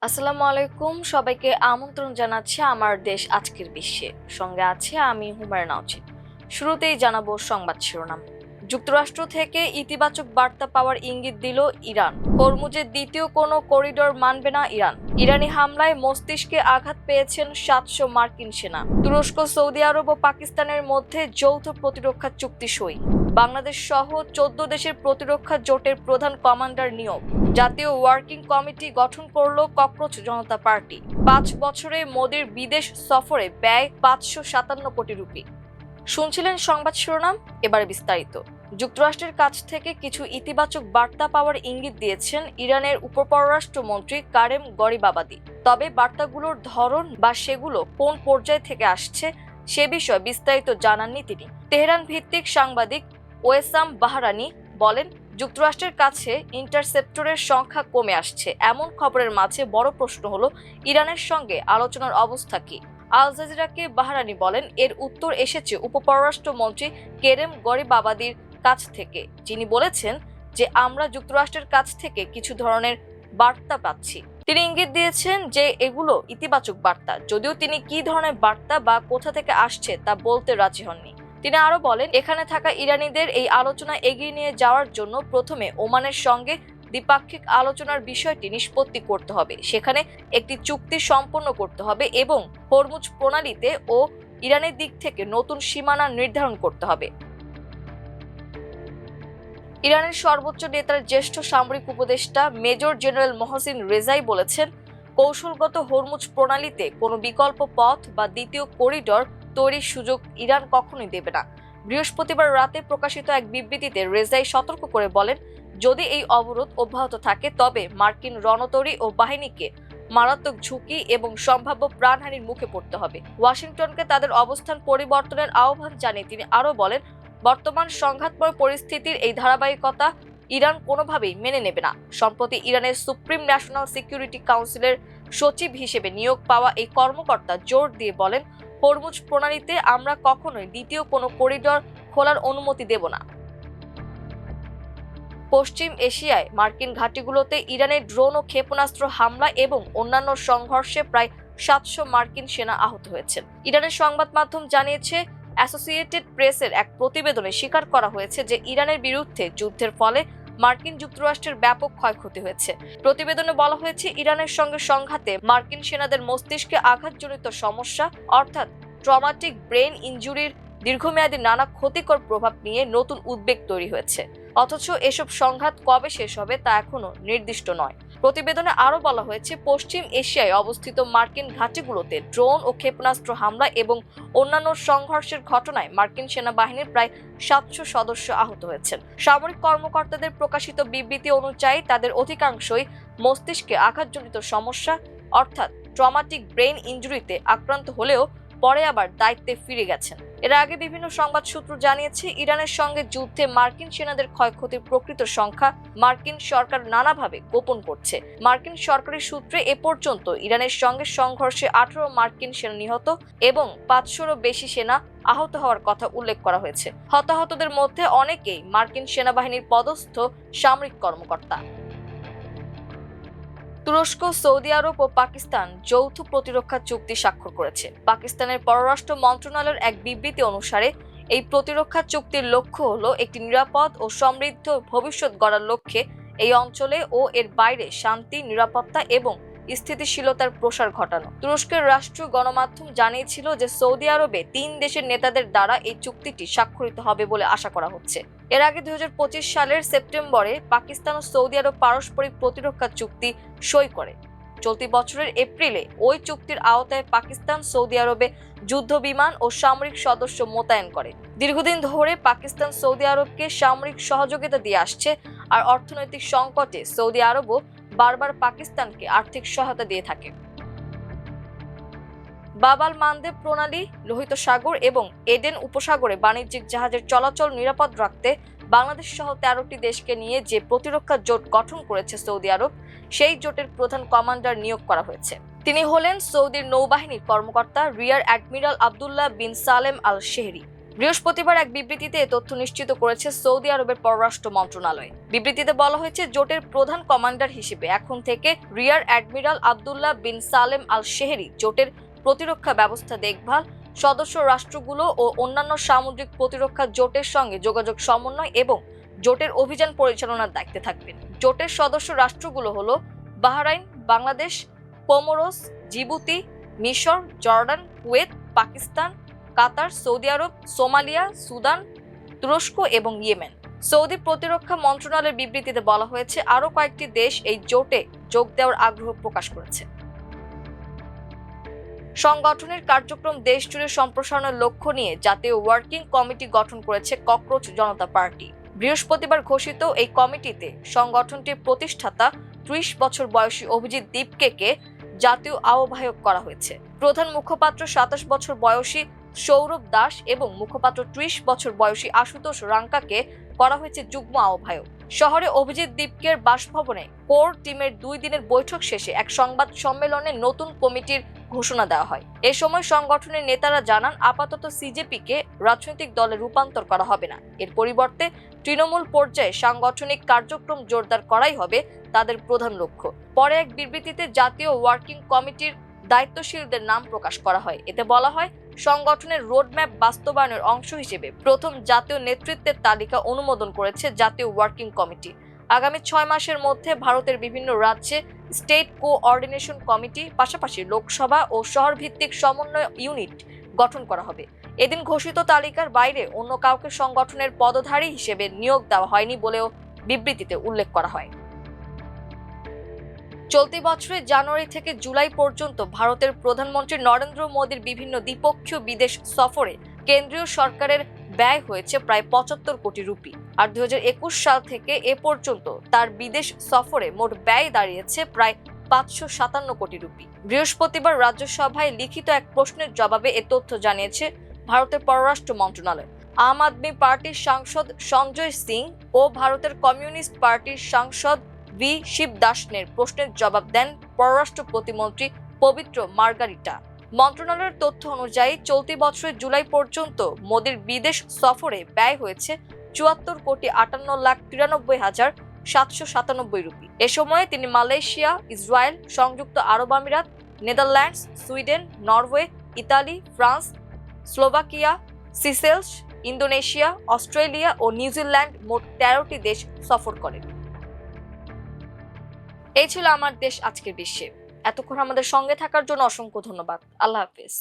আসসালামু আলাইকুম, সবাইকে আমন্ত্রণ জানাচ্ছি আমার দেশ আজকের বিশ্বে। সঙ্গে আছে আমি হুমায়ুন নাওচিন। শুরুতেই জানাবো সংবাদ শিরোনাম। যুক্তরাষ্ট্র থেকে ইতিবাচক বার্তা পাওয়ার ইঙ্গিত দিল ইরান। হরমুজের দ্বিতীয় কোনো করিডোর মানবে না ইরান। ইরানি হামলায় মস্তিষ্কে আঘাত পেয়েছেন 700 মার্কিন সেনা। তুরস্ক, সৌদি আরব ও পাকিস্তানের মধ্যে যৌথ প্রতিরক্ষা চুক্তি সই। বাংলাদেশ সহ 14 দেশের প্রতিরক্ষা জোটের প্রধান কমান্ডার নিয়োগ। জাতীয় ওয়ার্কিং কমিটি গঠন করল ককরোচ জনতা পার্টি। 5 বছরে মোদির বিদেশ সফরে ব্যয় 557 কোটি রুপি। শুনছিলেন সংবাদ শিরোনাম, এবারে বিস্তারিত। যুক্তরাষ্ট্রের কাছ থেকে কিছু ইতিবাচক বার্তা পাওয়ার ইঙ্গিত দিয়েছেন ইরানের উপপররাষ্ট্রমন্ত্রী কারেম গরিবাবাদি। তবে বার্তাগুলোর ধরন বা সেগুলো কোন পর্যায় থেকে আসছে সে বিষয়ে বিস্তারিত জানাননি তিনি। তেহরান ভিত্তিক সাংবাদিক ওয়েসাম বাহরানি বলেন, যুক্তরাষ্ট্রের কাছে ইন্টারসেপ্টরের সংখ্যা কমে আসছে। এমন খবরের মাঝে বড় প্রশ্ন হলো ইরানের সঙ্গে আলোচনার অবস্থা কি। আল জাজিরাকে বাহরানি বলেন, এর উত্তর এসেছে উপপররাষ্ট্রমন্ত্রী কেরেম গরিবাবাদির কাছ থেকে, যিনি বলেছেন যে আমরা যুক্তরাষ্ট্রের কাছ থেকে কিছু ধরনের বার্তা পাচ্ছি। তিনি ইঙ্গিত দিয়েছেন যে এগুলো ইতিবাচক বার্তা, যদিও তিনি কি ধরনের বার্তা বা কোথা থেকে আসছে তা বলতে রাজি হননি। তিনি আরো বলেন, এখানে থাকা ইরানিদের এই আলোচনা এগিয়ে নিয়ে যাওয়ার জন্য প্রথমে ওমানের সঙ্গে দ্বিপাক্ষিক আলোচনার বিষয়টি নিষ্পত্তি করতে হবে, সেখানে একটি চুক্তি সম্পন্ন করতে হবে এবং হরমুজ প্রণালীতে ও ইরানের দিক থেকে নতুন সীমানা নির্ধারণ করতে হবে। ইরানের সর্বোচ্চ নেতার জ্যেষ্ঠ সামরিক উপদেষ্টা মেজর জেনারেল মহসিন রেজাই বলেছেন, কৌশলগত হরমুজ প্রণালীতে কোনো বিকল্প পথ বা দ্বিতীয় করিডর তৈরির সুযোগ ইরান কখনোই দেবে না। বৃহস্পতিবার রাতে প্রকাশিত এক বিবৃতিতে রেজাই সতর্ক করে বলেন, যদি এই অবরোধ অব্যাহত থাকে তবে মার্কিন রণতরী ও বাহিনীকে মারাত্মক ঝুঁকি এবং সম্ভাব্য প্রাণহানির মুখে পড়তে হবে। ওয়াশিংটনকে তাদের অবস্থান পরিবর্তনের আহ্বান জানিয়ে তিনি আরও বলেন, বর্তমান সংঘাতময় পরিস্থিতির এই ধারাবাহিকতা ইরান কোনোভাবেই মেনে নেবে না। সম্প্রতি ইরানের সুপ্রিম ন্যাশনাল সিকিউরিটি কাউন্সিলের সচিব হিসেবে নিয়োগ পাওয়া এই কর্মকর্তা জোর দিয়ে বলেন, হরমুজ প্রণালীতে আমরা কখনোই দ্বিতীয় কোনো করিডর খোলার অনুমতি দেব না। পশ্চিম এশিয়ায় মার্কিন ঘাঁটিগুলোতে ইরানের ড্রোন ও ক্ষেপণাস্ত্র হামলা এবং অন্যান্য সংঘর্ষে প্রায় 700 মার্কিন সেনা আহত হয়েছেন। ইরানের সংবাদ মাধ্যম জানিয়েছে, অ্যাসোসিয়েটেড প্রেসের এক প্রতিবেদনে স্বীকার করা হয়েছে যে ইরানের বিরুদ্ধে যুদ্ধের ফলে মার্কিন যুক্তরাষ্ট্রের ব্যাপক ক্ষয়ক্ষতি হয়েছে। প্রতিবেদনে বলা হয়েছে, ইরানের সঙ্গে সংঘাতে মার্কিন সেনাদের মস্তিষ্কে আঘাতজনিত সমস্যা অর্থাৎ ট্রমাটিক ব্রেন ইনজুরির দীর্ঘমেয়াদী নানা ক্ষতিকর প্রভাব নিয়ে নতুন উদ্বেগ তৈরি হয়েছে। অথচ এসব সংঘাত কবে শেষ হবে তা এখনো নির্দিষ্ট নয়। প্রতিবেদনে আরও বলা হয়েছে, পশ্চিম এশিয়ায় অবস্থিত মার্কিন ঘাঁটিগুলোতে ড্রোন ও ক্ষেপণাস্ত্র হামলা এবং অন্যান্য সংঘর্ষের ঘটনায় মার্কিন সেনাবাহিনীর প্রায় 700 সদস্য আহত হয়েছেন। সামরিক কর্মকর্তাদের প্রকাশিত বিবৃতি অনুযায়ী তাদের অধিকাংশই মস্তিষ্কে আঘাতজনিত সমস্যা অর্থাৎ ট্রমাটিক ব্রেন ইনজুরিতে আক্রান্ত হলেও পরে আবার দায়িত্বে ফিরে গেছেন। এর আগে বিভিন্ন সংবাদ সূত্র জানিয়েছে, ইরানের সঙ্গে যুদ্ধে মার্কিন সেনাদের ক্ষয়ক্ষতির প্রকৃত সংখ্যা মার্কিন সরকার নানাভাবে গোপন করছে। মার্কিন সরকারি সূত্রে এ পর্যন্ত ইরানের সঙ্গে সংঘর্ষে 18 মার্কিন সেনা নিহত এবং 500-রও বেশি সেনা আহত হওয়ার কথা উল্লেখ করা হয়েছে। হতাহতদের মধ্যে অনেকেই মার্কিন সেনাবাহিনীর পদস্থ সামরিক কর্মকর্তা। তুরস্ক, সৌদি আরব ও পাকিস্তান যৌথ প্রতিরক্ষা চুক্তি স্বাক্ষর করেছে। পাকিস্তানের পররাষ্ট্র মন্ত্রণালয়ের এক বিবৃতি অনুসারে এই প্রতিরক্ষা চুক্তির লক্ষ্য হলো একটি নিরাপদ ও সমৃদ্ধ ভবিষ্যৎ গড়ার লক্ষ্যে এই অঞ্চলে ও এর বাইরে শান্তি, নিরাপত্তা এবং স্থিতিশীলতার প্রসার ঘটানো। তুরস্কের রাষ্ট্রীয় গণমাধ্যম জানিয়েছিল যে সৌদি আরবে 3 দেশের নেতাদের দ্বারা এই চুক্তিটি স্বাক্ষরিত হবে বলে আশা করা হচ্ছে। এর আগে 2025 সালের সেপ্টেম্বরে পাকিস্তান ও সৌদি আরব পারস্পরিক প্রতিরক্ষা চুক্তি সই করে। চলতি বছরের এপ্রিলে ওই চুক্তির আওতায় পাকিস্তান সৌদি আরবে যুদ্ধ বিমান ও সামরিক সদস্য মোতায়েন করে। দীর্ঘদিন ধরে পাকিস্তান সৌদি আরবকে সামরিক সহযোগিতা দিয়ে আসছে, আর অর্থনৈতিক সংকটে সৌদি আরবও বারবার পাকিস্তানকে আর্থিক সহায়তা দিয়ে থাকে। বাব আল মানদেব প্রণালী, লোহিত সাগর এবং এডেন উপসাগরে বাণিজ্যিক জাহাজের চলাচল নিরাপদ রাখতে বাংলাদেশ সহ 13টি দেশকে নিয়ে যে প্রতিরক্ষা জোট গঠন করেছে সৌদি আরব, সেই জোটের প্রধান কমান্ডার নিয়োগ করা হয়েছে। তিনি হলেন সৌদির নৌবাহিনীর কর্মকর্তা রিয়ার অ্যাডমিরাল আব্দুল্লাহ বিন সালেম আল শেহরি। বৃহস্পতিবার এক বিবৃতিতে এ তথ্য নিশ্চিত করেছে সৌদি আরবের পররাষ্ট্র মন্ত্রণালয়। বিবৃতিতে বলা হয়েছে, জোটের প্রধান কমান্ডার হিসেবে এখন থেকে রিয়ার অ্যাডমিরাল আব্দুল্লাহ বিন সালেম আল শেহরি জোটের প্রতিরক্ষা ব্যবস্থা দেখভাল, সদস্য রাষ্ট্রগুলো ও অন্যান্য সামুদ্রিক প্রতিরক্ষা জোটের সঙ্গে যোগাযোগ সমন্বয় এবং জোটের অভিযান পরিচালনার দায়িত্বে থাকবেন। জোটের সদস্য রাষ্ট্রগুলো হলো বাহরাইন, বাংলাদেশ, কোমোরোস, জিবুতি, মিশর, জর্ডান, কুয়েত, পাকিস্তান, কাতার, সৌদি আরব, সোমালিয়া, সুদান, তুরস্ক এবং ইয়েমেন। সৌদি প্রতিরক্ষা মন্ত্রণালয়ের বিবৃতিতে বলা হয়েছে, আরও কয়েকটি দেশ এই জোটে যোগ দেওয়ার আগ্রহ প্রকাশ করেছে। সংগঠনের কার্যক্রম দেশজুড়ে সম্প্রসারণের লক্ষ্য নিয়ে জাতীয় ওয়ার্কিং কমিটি গঠন করেছে ককরোচ জনতা পার্টি। বৃহস্পতিবার ঘোষিত এই কমিটিতে সংগঠনটির প্রতিষ্ঠাতা ৩০ বছর বয়সী অভিজিৎ দীপকে জাতীয় আহ্বায়ক করা হয়েছে। প্রধান মুখপাত্র ২৭ বছর বয়সী সৌরভ দাস এবং মুখপাত্র ৩০ বছর বয়সী আশুতোষ রাঙ্কাকে করা হয়েছে যুগ্ম আহ্বায়ক। শহরে অভিজিৎ দীপকের বাসভবনে কোর টিমের ২ দিনের বৈঠক শেষে এক সংবাদ সম্মেলনে নতুন কমিটির ঘোষণা দেওয়া হয়। এ সময় সংগঠনের নেতারা জানান, আপাতত সিজেপিকে রাজনৈতিক দলে রূপান্তর করা হবে না। এর পরিবর্তে তৃণমূল পর্যায়ে সাংগঠনিক কার্যক্রম জোরদার করাই হবে তাদের প্রধান লক্ষ্য। পরে এক বিবৃতিতে জাতীয় ওয়ার্কিং কমিটির দায়িত্বশীলদের নাম প্রকাশ করা হয়। এতে বলা হয়, সংগঠনের রোডম্যাপ বাস্তবায়নের অংশ হিসেবে প্রথম জাতীয় নেতৃত্বের তালিকা অনুমোদন করেছে জাতীয় ওয়ার্কিং কমিটি। আগামী ৬ মাসের মধ্যে ভারতের বিভিন্ন রাজ্যে স্টেট কোঅর্ডিনেশন কমিটি, পাশাপাশি লোকসভা ও শহরভিত্তিক সমন্বয় ইউনিট গঠন করা হবে। এদিন ঘোষিত তালিকার বাইরে অন্য কাউকে সংগঠনের পদধারী হিসেবে নিয়োগ দেওয়া হয়নি বলেও বিবৃতিতে উল্লেখ করা হয়। চলতি বছরের জানুয়ারি থেকে জুলাই পর্যন্ত ভারতের প্রধানমন্ত্রী নরেন্দ্র মোদীর বিভিন্ন দ্বিপক্ষীয় বিদেশ সফরে কেন্দ্রীয় সরকারের ব্যয় হয়েছে প্রায় ৭৫ কোটি রুপি। আর ২০২১ সাল থেকে এ পর্যন্ত তার বিদেশ সফরে মোট ব্যয় দাঁড়িয়েছে প্রায় ৫৫৭ কোটি রুপি। বৃহস্পতিবার রাজ্যসভায় লিখিত এক প্রশ্নের জবাবে এ তথ্য জানিয়েছে ভারতের পররাষ্ট্র মন্ত্রণালয়। আম আদমি পার্টির সাংসদ সঞ্জয় সিং ও ভারতের কমিউনিস্ট পার্টির সাংসদ ভি শিবদাসনের প্রশ্নের জবাব দেন পররাষ্ট্র প্রতিমন্ত্রী পবিত্র মার্গারিটা। মন্ত্রণালয়ের তথ্য অনুযায়ী চলতি বছরের জুলাই পর্যন্ত মোদির বিদেশ সফরে ব্যয় হয়েছে ৭৪,৯৩,৭৯৭ রুপি। এ সময়ে তিনি মালয়েশিয়া, ইসরায়েল, সংযুক্ত আরব আমিরাত, Netherlands, Sweden, Norway, Italy, France, Slovakia, Seychelles, Indonesia, Australia ও নিউজিল্যান্ড মোট ১৩টি দেশ সফর করেন। এই ছিল আমার দেশ আজকের বিশ্বে। এতক্ষণ আমাদের সঙ্গে থাকার জন্য অসংখ্য ধন্যবাদ। আল্লাহ হাফেজ।